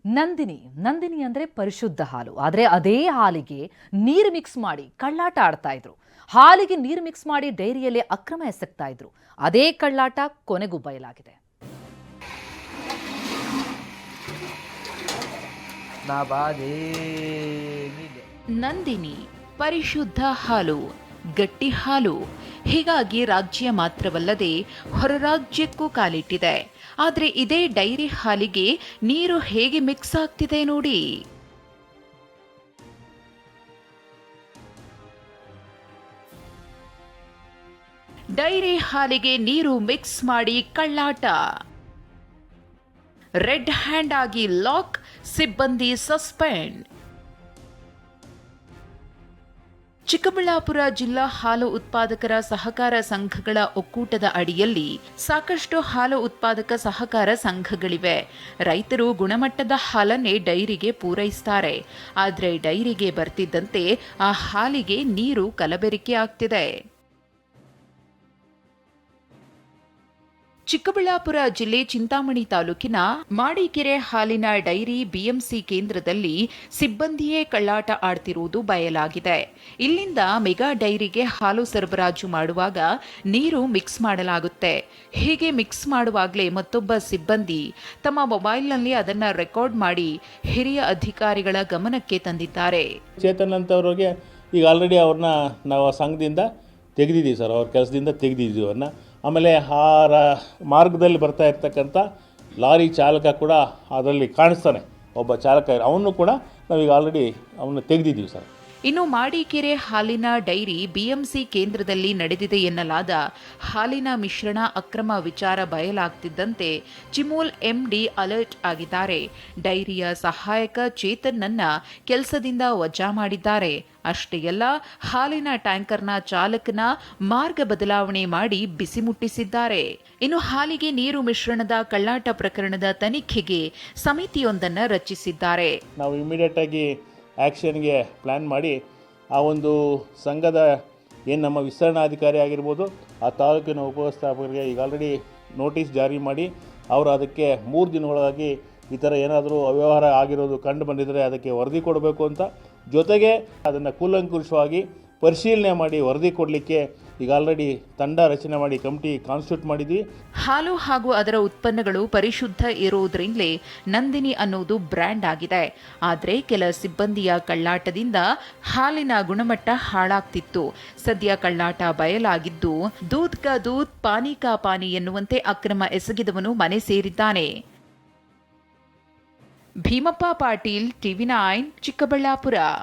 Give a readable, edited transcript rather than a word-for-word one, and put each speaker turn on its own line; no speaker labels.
ನಂದಿನಿ ಅಂದ್ರೆ ಪರಿಶುದ್ಧ ಹಾಲು. ಆದರೆ ಅದೇ ಹಾಲಿಗೆ ನೀರು ಮಿಕ್ಸ್ ಮಾಡಿ ಕಳ್ಳಾಟ ಆಡ್ತಾ ಇದ್ರು. ಹಾಲಿಗೆ ನೀರು ಮಿಕ್ಸ್ ಮಾಡಿ ಡೈರಿಯಲ್ಲಿ ಅಕ್ರಮ ಎಸಗ್ತಾ ಇದ್ರು. ಅದೇ ಕಳ್ಳಾಟ ಕೊನೆಗೂ ಬಯಲಾಗಿದೆ.
ನಂದಿನಿ ಪರಿಶುದ್ಧ ಹಾಲು, ಗಟ್ಟಿ ಹಾಲು. ಹೀಗಾಗಿ ರಾಜ್ಯ ಮಾತ್ರವಲ್ಲದೆ ಹೊರ ರಾಜ್ಯಕ್ಕೂ ಕಾಲಿಟ್ಟಿದೆ. ಆದರೆ ಇದೇ ಡೈರಿ ಹಾಲಿಗೆ ನೀರು ಹೇಗೆ ಮಿಕ್ಸ್ ಆಗ್ತಿದೆ ನೋಡಿ. ಡೈರಿ ಹಾಲಿಗೆ ನೀರು ಮಿಕ್ಸ್ ಮಾಡಿ ಕಳ್ಳಾಟ. ರೆಡ್ ಹ್ಯಾಂಡ್ ಆಗಿ ಲಾಕ್, ಸಿಬ್ಬಂದಿ ಸಸ್ಪೆಂಡ್. ಚಿಕ್ಕಬಳ್ಳಾಪುರ ಜಿಲ್ಲಾ ಹಾಲು ಉತ್ಪಾದಕರ ಸಹಕಾರ ಸಂಘಗಳ ಒಕ್ಕೂಟದ ಅಡಿಯಲ್ಲಿ ಸಾಕಷ್ಟು ಹಾಲು ಉತ್ಪಾದಕ ಸಹಕಾರ ಸಂಘಗಳಿವೆ. ರೈತರು ಗುಣಮಟ್ಟದ ಹಾಲನ್ನೇ ಡೈರಿಗೆ ಪೂರೈಸುತ್ತಾರೆ. ಆದರೆ ಡೈರಿಗೆ ಬರ್ತಿದ್ದಂತೆ ಆ ಹಾಲಿಗೆ ನೀರು ಕಲಬೆರಕೆ ಆಗ್ತಿದೆ. ಚಿಕ್ಕಬಳ್ಳಾಪುರ ಜಿಲ್ಲೆ ಚಿಂತಾಮಣಿ ತಾಲೂಕಿನ ಮಾಡಿಕೆರೆ ಹಾಲಿನ ಡೈರಿ ಬಿಎಂಸಿ ಕೇಂದ್ರದಲ್ಲಿ ಸಿಬ್ಬಂದಿಯೇ ಕಳ್ಳಾಟ ಆಡ್ತಿರುವುದು ಬಯಲಾಗಿದೆ. ಇಲ್ಲಿಂದ ಮೆಗಾ ಡೈರಿಗೆ ಹಾಲು ಸರಬರಾಜು ಮಾಡುವಾಗ ನೀರು ಮಿಕ್ಸ್ ಮಾಡಲಾಗುತ್ತೆ. ಹೀಗೆ ಮಿಕ್ಸ್ ಮಾಡುವಾಗಲೇ ಮತ್ತೊಬ್ಬ ಸಿಬ್ಬಂದಿ ತಮ್ಮ ಮೊಬೈಲ್ನಲ್ಲಿ ಅದನ್ನು ರೆಕಾರ್ಡ್ ಮಾಡಿ ಹಿರಿಯ ಅಧಿಕಾರಿಗಳ ಗಮನಕ್ಕೆ ತಂದಿದ್ದಾರೆ.
ಚೇತನ್ ಅಂತವ್ರಿಗೆ ಈಗ ಆಲ್ರೆಡಿ ಅವ್ರನ್ನ ನಾವು ಸಂಘದಿಂದ ತೆಗೆದಿದ್ದೀವಿ ಸರ್, ಅವ್ರ ಕೆಲಸದಿಂದ ತೆಗೆದಿದ್ದೀವಿ ಅವ್ರನ್ನ. ಆಮೇಲೆ ಆ ಮಾರ್ಗದಲ್ಲಿ ಬರ್ತಾ ಇರ್ತಕ್ಕಂಥ ಲಾರಿ ಚಾಲಕ ಕೂಡ ಅದರಲ್ಲಿ ಕಾಣಿಸ್ತಾನೆ, ಒಬ್ಬ ಚಾಲಕ, ಅವನು ಕೂಡ ನಾವೀಗ ಆಲ್ರೆಡಿ ಅವನ್ನ ತೆಗೆದಿದ್ದೀವಿ ಸರ್.
ಇನ್ನು ಮಾಡಿಕೆರೆ ಹಾಲಿನ ಡೈರಿ ಬಿಎಂಸಿ ಕೇಂದ್ರದಲ್ಲಿ ನಡೆದಿದೆ ಎನ್ನಲಾದ ಹಾಲಿನ ಮಿಶ್ರಣ ಅಕ್ರಮ ವಿಚಾರ ಬಯಲಾಗ್ತಿದ್ದಂತೆ ಚಿಮೂಲ್ ಎಂಡಿ ಅಲರ್ಟ್ ಆಗಿದ್ದಾರೆ. ಡೈರಿಯ ಸಹಾಯಕ ಚೇತನ್ನನ್ನ ಕೆಲಸದಿಂದ ವಜಾ ಮಾಡಿದ್ದಾರೆ. ಅಷ್ಟೇ ಅಲ್ಲ, ಹಾಲಿನ ಟ್ಯಾಂಕರ್ನ ಚಾಲಕನ ಮಾರ್ಗ ಬದಲಾವಣೆ ಮಾಡಿ ಬಿಸಿ ಮುಟ್ಟಿಸಿದ್ದಾರೆ. ಇನ್ನು ಹಾಲಿಗೆ ನೀರು ಮಿಶ್ರಣದ ಕಳ್ಳಾಟ ಪ್ರಕರಣದ ತನಿಖೆಗೆ ಸಮಿತಿಯೊಂದನ್ನು ರಚಿಸಿದ್ದಾರೆ.
ನಾವು ಇಮಿಡಿಯೇಟ್ ಆಗಿ ಆ್ಯಕ್ಷನ್ಗೆ ಪ್ಲ್ಯಾನ್ ಮಾಡಿ ಆ ಒಂದು ಸಂಘದ ಏನು ನಮ್ಮ ವಿಸ್ತರಣಾಧಿಕಾರಿ ಆಗಿರ್ಬೋದು, ಆ ತಾಲೂಕಿನ ಉಪವ್ಯವಸ್ಥಾಪಕರಿಗೆ ಈಗ ಆಲ್ರೆಡಿ ನೋಟಿಸ್ ಜಾರಿ ಮಾಡಿ ಅವರು ಅದಕ್ಕೆ 3 ದಿನಗಳಾಗಿ ಈ ಥರ ಏನಾದರೂ ಅವ್ಯವಹಾರ ಆಗಿರೋದು ಕಂಡು ಬಂದಿದ್ದರೆ ಅದಕ್ಕೆ ವರದಿ ಕೊಡಬೇಕು ಅಂತ, ಜೊತೆಗೆ ಅದನ್ನು ಕೂಲಂಕುಷವಾಗಿ ಪರಿಶೀಲನೆ ಮಾಡಿ ವರದಿ ಕೊಡಲಿಕ್ಕೆ ಈಗ ಆಲ್ರೆಡಿ ತಂಡ ರಚನೆ ಮಾಡಿ ಕಮಿಟಿ ಕಾನ್ಸ್ಟಿಟ್ಯೂಟ್ ಮಾಡಿದ್ವಿ.
ಹಾಲು ಹಾಗೂ ಅದರ ಉತ್ಪನ್ನಗಳು ಪರಿಶುದ್ಧ ಇರೋದ್ರಿಂದಲೇ ನಂದಿನಿ ಅನ್ನೋದು ಬ್ರ್ಯಾಂಡ್ ಆಗಿದೆ. ಆದರೆ ಕೆಲ ಸಿಬ್ಬಂದಿಯ ಕಳ್ಳಾಟದಿಂದ ಹಾಲಿನ ಗುಣಮಟ್ಟ ಹಾಳಾಗ್ತಿತ್ತು. ಸದ್ಯ ಕಳ್ಳಾಟ ಬಯಲಾಗಿದ್ದು ದೂದ್ ಕಾ ದೂದ್ ಪಾನಿ ಕಾ ಪಾನಿ ಎನ್ನುವಂತೆ ಅಕ್ರಮ ಎಸಗಿದವನು ಮನೆ ಸೇರಿದ್ದಾನೆ. ಭೀಮಪ್ಪ ಪಾಟೀಲ್, ಟಿವಿ9, ಚಿಕ್ಕಬಳ್ಳಾಪುರ.